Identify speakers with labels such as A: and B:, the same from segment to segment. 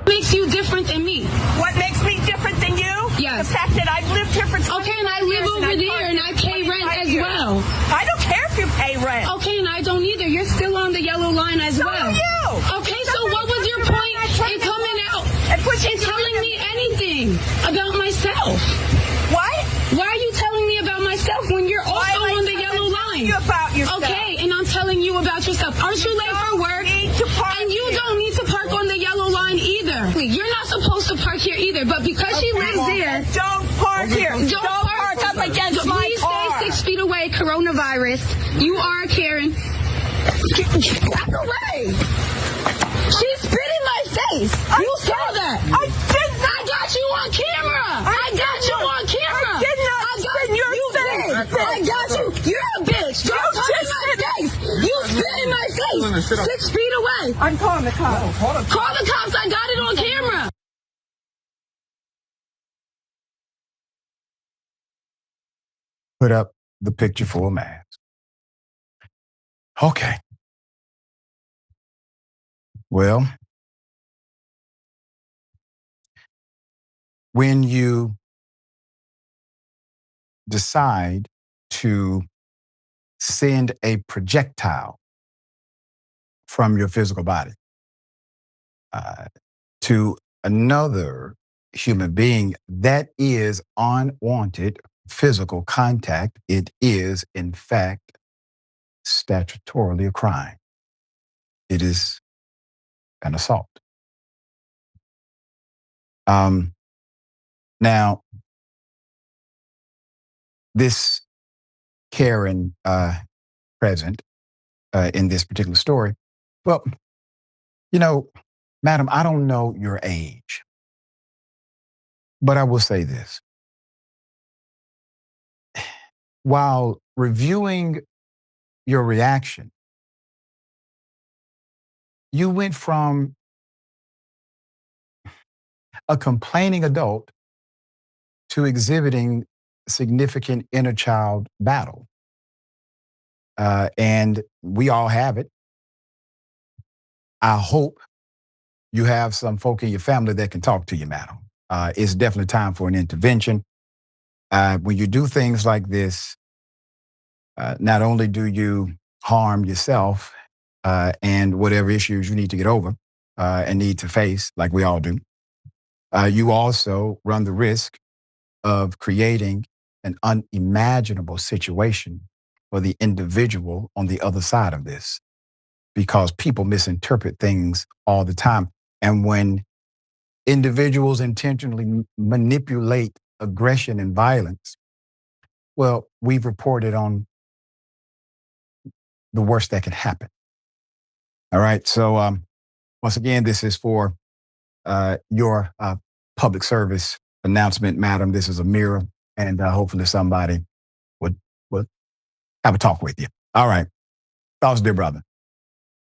A: makes you different than me?
B: What makes me different than you?
A: Yes.
B: The fact that I've lived here for 20
A: Okay, and I live over there and I pay rent as well.
B: I don't care if you pay rent.
A: Okay, and I don't either. You're still on the yellow line as
B: So
A: well.
B: are you.
A: Okay, so what was your point in coming out and telling me anything about myself?
B: What?
A: Why are you telling me about myself when you're also on the yellow line?
B: You about yourself.
A: Okay, and I'm telling you about yourself. Aren't you late for work? And you don't need to park on the yellow line either. You're not supposed to park here either, but because she lives there.
B: Don't park here. Don't park up against my car.
A: Please stay 6 feet away, coronavirus. You are Karen. Back away. She spit in my face. You saw that.
B: I did not.
A: I got you on camera. I got you on camera.
B: I did not spit in your face.
A: I got you. You're a bitch. Don't touch my face. You spit in my face. 6 feet away.
B: I'm calling the cops.
A: Call the cops. I got it on camera.
C: Put up the picture for a mask. Okay. Well, when you decide to send a projectile from your physical body to another human being, that is unwanted physical contact. It is, in fact, statutorily a crime. It is an assault. Now, this Karen present in this particular story, well, you know, madam, I don't know your age, but I will say this. While reviewing your reaction, you went from a complaining adult to exhibiting significant inner child battle. And we all have it. I hope you have some folk in your family that can talk to you, madam. It's definitely time for an intervention. When you do things like this, not only do you harm yourself and whatever issues you need to get over and need to face, like we all do, you also run the risk of creating an unimaginable situation for the individual on the other side of this, because people misinterpret things all the time. And when individuals intentionally manipulate aggression and violence, well, we've reported on the worst that can happen. All right. So once again, this is for your public service announcement, madam. This is a mirror, and hopefully somebody would have a talk with you. All right. Thoughts, dear brother?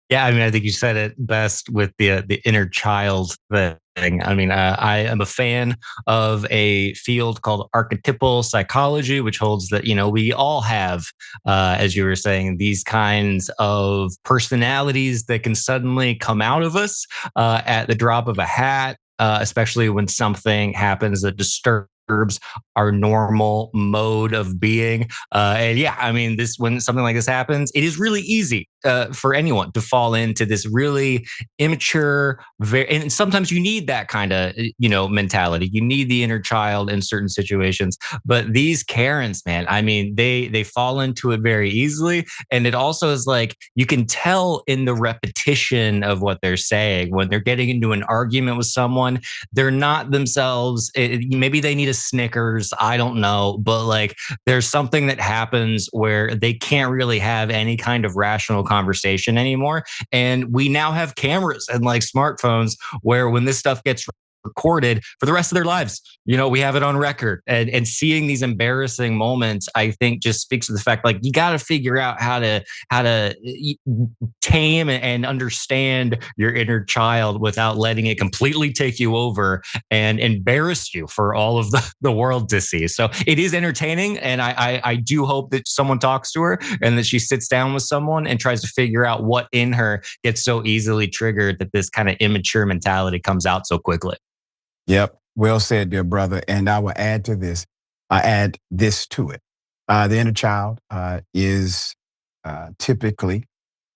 D: Yeah, I mean, I think you said it best with the inner child thing. I mean, I am a fan of a field called archetypal psychology, which holds that, you know, we all have, as you were saying, these kinds of personalities that can suddenly come out of us at the drop of a hat, especially when something happens that disturbs our normal mode of being. And yeah, I mean, when something like this happens, it is really easy for anyone to fall into this really immature, and sometimes you need that kind of, mentality. You need the inner child in certain situations. But these Karens, man, I mean, they fall into it very easily. And it also is like, you can tell in the repetition of what they're saying when they're getting into an argument with someone, they're not themselves. Maybe they need a Snickers, I don't know, but like there's something that happens where they can't really have any kind of rational conversation anymore. And we now have cameras and like smartphones where when this stuff gets recorded for the rest of their lives. We have it on record, and seeing these embarrassing moments, I think, just speaks to the fact, like, you got to figure out how to tame and understand your inner child without letting it completely take you over and embarrass you for all of the world to see. So it is entertaining, and I do hope that someone talks to her and that she sits down with someone and tries to figure out what in her gets so easily triggered that this kind of immature mentality comes out so quickly.
C: Yep. Well said, dear brother. And I will add to this. I add this to it. The inner child is typically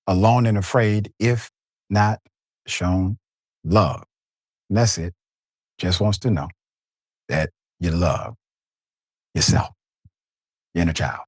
C: alone and afraid if not shown love. And that's it. Just wants to know that you love yourself, your inner child.